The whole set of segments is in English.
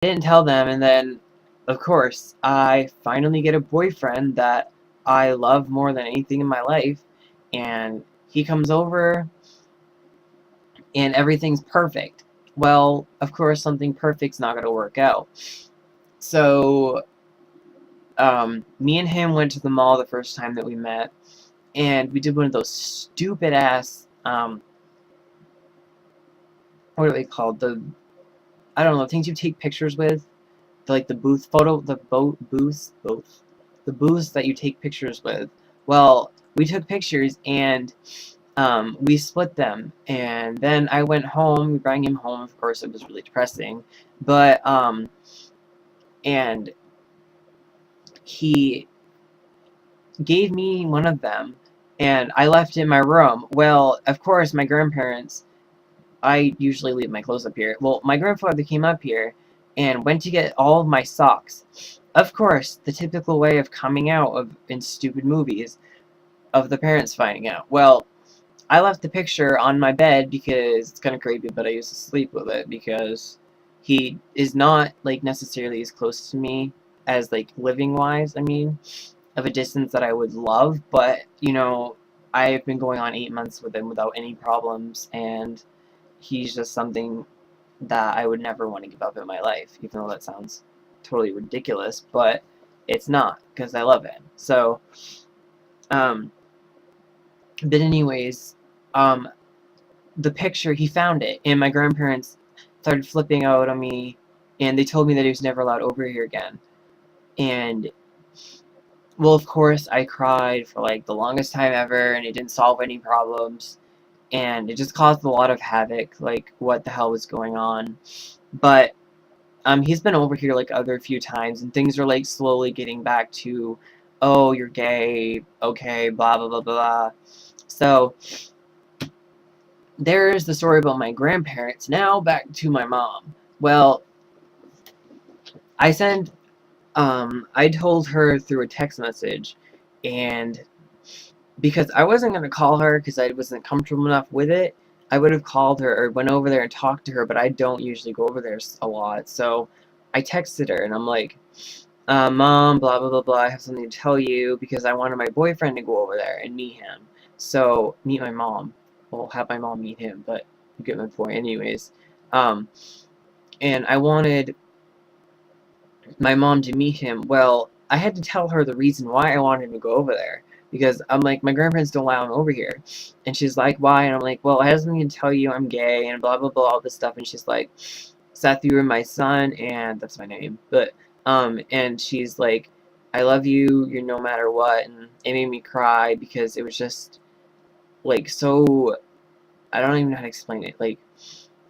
didn't tell them, and then, of course, I finally get a boyfriend that I love more than anything in my life, and he comes over, and everything's perfect. Well, of course, something perfect's not going to work out. So, me and him went to the mall the first time that we met, and we did one of those stupid-ass, what are they called? I don't know, things you take pictures with? Like the booth photo, the the booths that you take pictures with. Well, we took pictures and we split them, and then I went home. We brought him home. Of course, it was really depressing, but and he gave me one of them, and I left it in my room. Well, of course, my grandparents. I usually leave my clothes up here. Well, my grandfather came up here and went to get all of my socks. Of course, the typical way of coming out in stupid movies of the parents finding out. Well, I left the picture on my bed because it's kind of creepy, but I used to sleep with it because he is not like necessarily as close to me as like living wise. I mean, of a distance that I would love, but you know, I've been going on 8 months with him without any problems, and he's just something that I would never want to give up in my life, even though that sounds totally ridiculous, but it's not, because I love him. So, um, but anyways, um, the picture, he found it, and my grandparents started flipping out on me, and they told me that he was never allowed over here again. And, well, of course, I cried for, like, the longest time ever, and it didn't solve any problems, and it just caused a lot of havoc, like, what the hell was going on. But he's been over here like other few times, and things are like slowly getting back to, oh, you're gay, okay, blah blah blah blah. So there's the story about my grandparents. Now back to my mom. Well, I sent, I told her through a text message, and because I wasn't gonna call her because I wasn't comfortable enough with it, I would have called her or went over there and talked to her, but I don't usually go over there a lot, so I texted her and I'm like, Mom, blah, blah, blah, blah, I have something to tell you because I wanted my boyfriend to go over there and meet him. So, meet my mom. Well, have my mom meet him, but you get my point anyways. Um, and I wanted my mom to meet him. Well, I had to tell her the reason why I wanted him to go over there. Because I'm like, my grandparents don't allow him over here. And she's like, why? And I'm like, well, I have something to tell you, I'm gay, and blah, blah, blah, all this stuff. And she's like, Seth, you were my son, and that's my name. But, and she's like, I love you, you're no matter what. And it made me cry because it was just, like, so, I don't even know how to explain it. Like,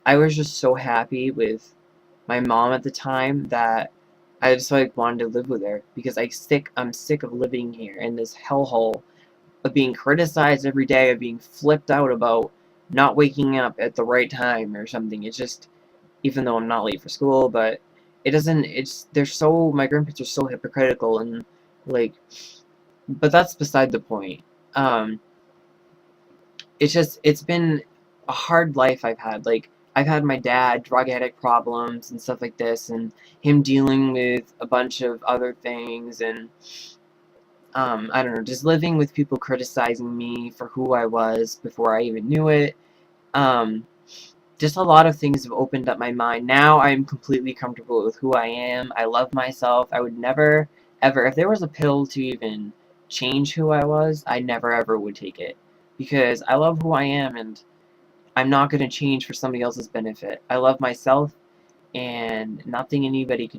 I was just so happy with my mom at the time that I just like wanted to live with her because I'm sick of living here in this hellhole of being criticized every day, of being flipped out about not waking up at the right time or something. It's just, even though I'm not late for school, but it doesn't, my grandparents are so hypocritical and, like, but that's beside the point. Um, it's been a hard life I've had. Like, I've had my dad drug addict problems and stuff like this, and him dealing with a bunch of other things, and I don't know, just living with people criticizing me for who I was before I even knew it. Um, just a lot of things have opened up my mind. Now I'm completely comfortable with who I am. I love myself. I would never, ever, if there was a pill to even change who I was, I never ever would take it. Because I love who I am, and I'm not going to change for somebody else's benefit. I love myself, and nothing anybody can